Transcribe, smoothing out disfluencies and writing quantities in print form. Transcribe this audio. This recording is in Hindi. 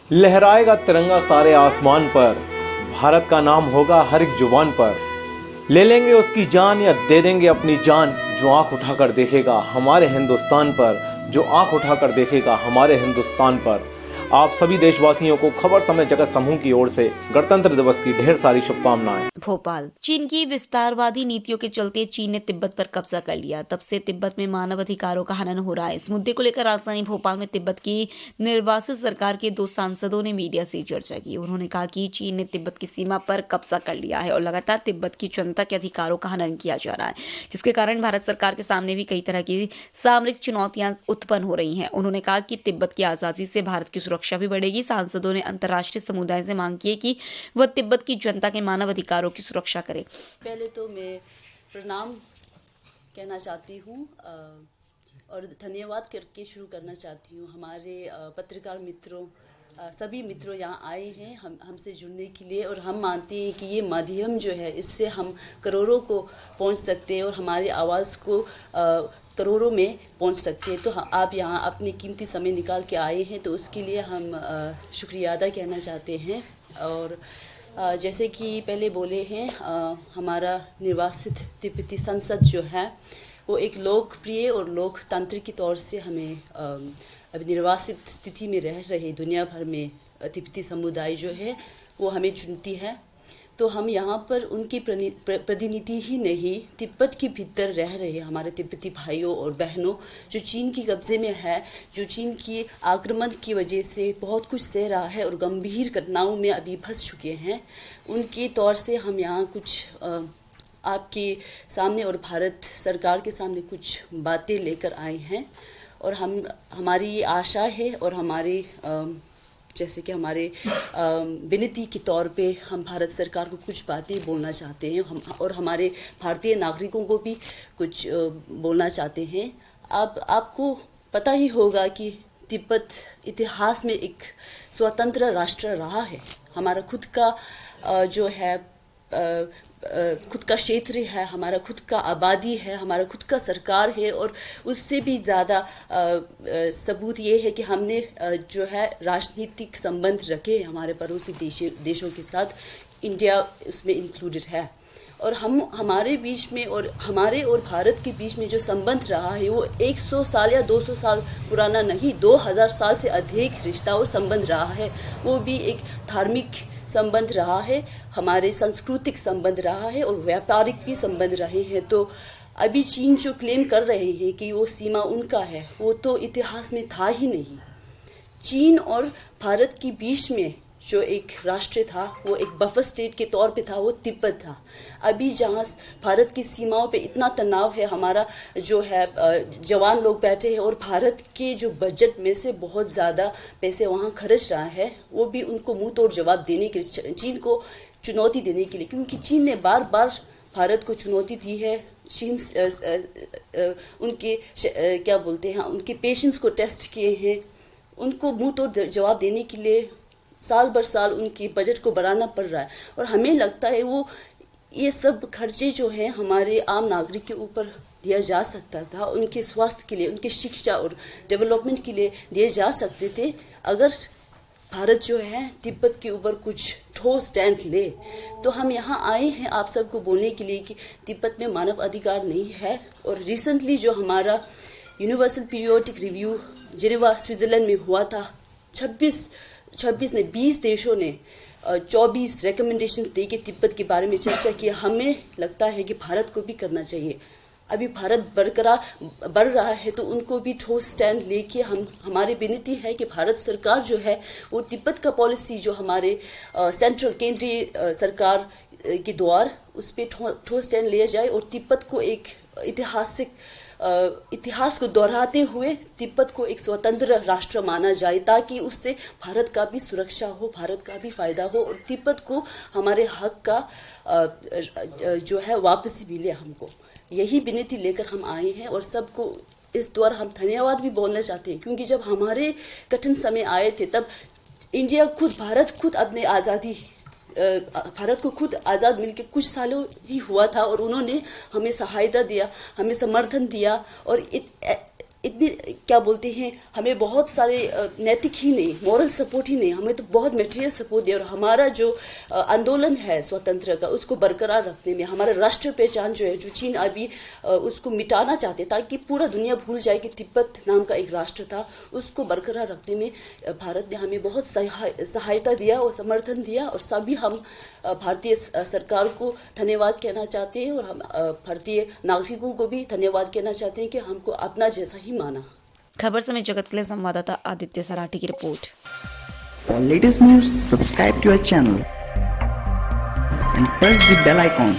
लहराएगा तिरंगा सारे आसमान पर, भारत का नाम होगा हर एक जुबान पर। ले लेंगे उसकी जान या दे देंगे अपनी जान, जो आंख उठाकर देखेगा हमारे हिंदुस्तान पर, जो आंख उठाकर देखेगा हमारे हिंदुस्तान पर। आप सभी देशवासियों को खबर समय जगत समूह की ओर से गणतंत्र दिवस की ढेर सारी शुभकामनाएं। भोपाल। चीन की विस्तारवादी नीतियों के चलते चीन ने तिब्बत पर कब्जा कर लिया। तब से तिब्बत में मानव अधिकारों का हनन हो रहा है। इस मुद्दे को लेकर राजधानी भोपाल में तिब्बत की निर्वासित सरकार के 2 सांसदों ने मीडिया से चर्चा की। उन्होंने कहा कि चीन ने तिब्बत की सीमा पर कब्जा कर लिया है और लगातार तिब्बत की जनता के अधिकारों का हनन किया जा रहा है, जिसके कारण भारत सरकार के सामने भी कई तरह की सामरिक चुनौतियां उत्पन्न हो रही हैं। उन्होंने कहा कि तिब्बत की आजादी से भारत की सुरक्षा भी बढ़ेगी। सांसदों ने अंतर्राष्ट्रीय समुदाय से मांग की है कि वह तिब्बत की जनता के मानव अधिकारों की सुरक्षा करे। पहले तो मैं प्रणाम कहना चाहती हूँ और धन्यवाद करके शुरू करना चाहती हूँ। हमारे पत्रकार मित्रों, सभी मित्रों यहाँ आए हैं हमसे जुड़ने के लिए, और हम मानते हैं कि ये माध्यम जो है, इससे हम करोड़ों को पहुँच सकते हैं और हमारी आवाज़ को करोड़ों में पहुंच सकते हैं। तो आप यहाँ अपने कीमती समय निकाल के आए हैं, तो उसके लिए हम शुक्रिया अदा कहना चाहते हैं। और जैसे कि पहले बोले हैं, हमारा निर्वासित तिब्बती संसद जो है वो एक लोकप्रिय और लोकतांत्रिक के तौर से हमें अभी निर्वासित स्थिति में रह रहे दुनिया भर में तिब्बती समुदाय जो है वो हमें चुनती है। तो हम यहाँ पर उनकी प्रतिनिधि ही नहीं, तिब्बत के भीतर रह रहे हमारे तिब्बती भाइयों और बहनों जो चीन की कब्ज़े में है, जो चीन की आक्रमण की वजह से बहुत कुछ सह रहा है और गंभीर घटनाओं में अभी फंस चुके हैं, उनके तौर से हम यहाँ कुछ आपके सामने और भारत सरकार के सामने कुछ बातें लेकर आए हैं। और हमारी ये आशा है और हमारे जैसे कि हमारे विनती के तौर पे हम भारत सरकार को कुछ बातें बोलना चाहते हैं, हम और हमारे भारतीय नागरिकों को भी कुछ बोलना चाहते हैं। आपको पता ही होगा कि तिब्बत इतिहास में एक स्वतंत्र राष्ट्र रहा है। हमारा खुद का जो है खुद का क्षेत्र है, हमारा खुद का आबादी है, हमारा खुद का सरकार है, और उससे भी ज़्यादा सबूत ये है कि हमने जो है राजनीतिक संबंध रखे हमारे पड़ोसी देशों के साथ। इंडिया उसमें इंक्लूडेड है। और हमारे बीच में और हमारे और भारत के बीच में जो संबंध रहा है वो 100 साल या 200 साल पुराना नहीं, 2000 साल से अधिक रिश्ता और संबंध रहा है। वो भी एक धार्मिक संबंध रहा है, हमारे सांस्कृतिक संबंध रहा है, और व्यापारिक भी संबंध रहे हैं। तो अभी चीन जो क्लेम कर रहे हैं कि वो सीमा उनका है, वो तो इतिहास में था ही नहीं। चीन और भारत के बीच में जो एक राष्ट्र था वो एक बफर स्टेट के तौर पे था, वो तिब्बत था। अभी जहाँ भारत की सीमाओं पे इतना तनाव है, हमारा जो है जवान लोग बैठे हैं और भारत के जो बजट में से बहुत ज़्यादा पैसे वहाँ खर्च रहा है, वो भी उनको मुंह तोड़ जवाब देने के लिए, चीन को चुनौती देने के लिए, क्योंकि चीन ने बार बार भारत को चुनौती दी है। चीन उनके क्या बोलते हैं, उनके पेशेंस को टेस्ट किए हैं, उनको मुंह तोड़ जवाब देने के लिए साल भर साल उनकी बजट को बढ़ाना पड़ रहा है। और हमें लगता है वो ये सब खर्चे जो हैं हमारे आम नागरिक के ऊपर दिया जा सकता था, उनके स्वास्थ्य के लिए, उनके शिक्षा और डेवलपमेंट के लिए दिए जा सकते थे, अगर भारत जो है तिब्बत के ऊपर कुछ ठोस स्टैंड ले। तो हम यहाँ आए हैं आप सबको बोलने के लिए कि तिब्बत में मानव अधिकार नहीं है। और रिसेंटली जो हमारा universal periodic review Geneva Switzerland में हुआ था, 20 देशों ने 24 रिकमेंडेशंस दे के तिब्बत के बारे में चर्चा की। हमें लगता है कि भारत को भी करना चाहिए। अभी भारत बढ़ रहा है तो उनको भी ठोस स्टैंड लेके हमारी विनती है कि भारत सरकार जो है वो तिब्बत का पॉलिसी जो हमारे सेंट्रल केंद्रीय सरकार के द्वार उस पर ठोस स्टैंड लिया जाए और तिब्बत को एक इतिहास को दोहराते हुए तिब्बत को एक स्वतंत्र राष्ट्र माना जाए, ताकि उससे भारत का भी सुरक्षा हो, भारत का भी फायदा हो और तिब्बत को हमारे हक का जो है वापस मिले हमको। यही विनती लेकर हम आए हैं और सबको इस द्वारा हम धन्यवाद भी बोलना चाहते हैं, क्योंकि जब हमारे कठिन समय आए थे तब भारत खुद अपने आज़ादी भारत को खुद आज़ाद मिलके कुछ सालों ही हुआ था और उन्होंने हमें सहायता दिया, हमें समर्थन दिया और इतनी क्या बोलते हैं, हमें बहुत सारे नैतिक ही नहीं, मॉरल सपोर्ट ही नहीं, हमें तो बहुत मटेरियल सपोर्ट दिया। और हमारा जो आंदोलन है स्वतंत्र का, उसको बरकरार रखने में, हमारा राष्ट्र पहचान जो है, जो चीन अभी उसको मिटाना चाहते ताकि पूरा दुनिया भूल जाए कि तिब्बत नाम का एक राष्ट्र था, उसको बरकरार रखने में भारत ने हमें बहुत सहायता दिया और समर्थन दिया। और सभी हम भारतीय सरकार को धन्यवाद कहना चाहते हैं और हम भारतीय नागरिकों को भी धन्यवाद कहना चाहते हैं कि हमको अपना जैसा ही माना। खबर समय जगत के लिए संवाददाता आदित्य सराठी की report. For latest news, subscribe to our channel and press the bell icon.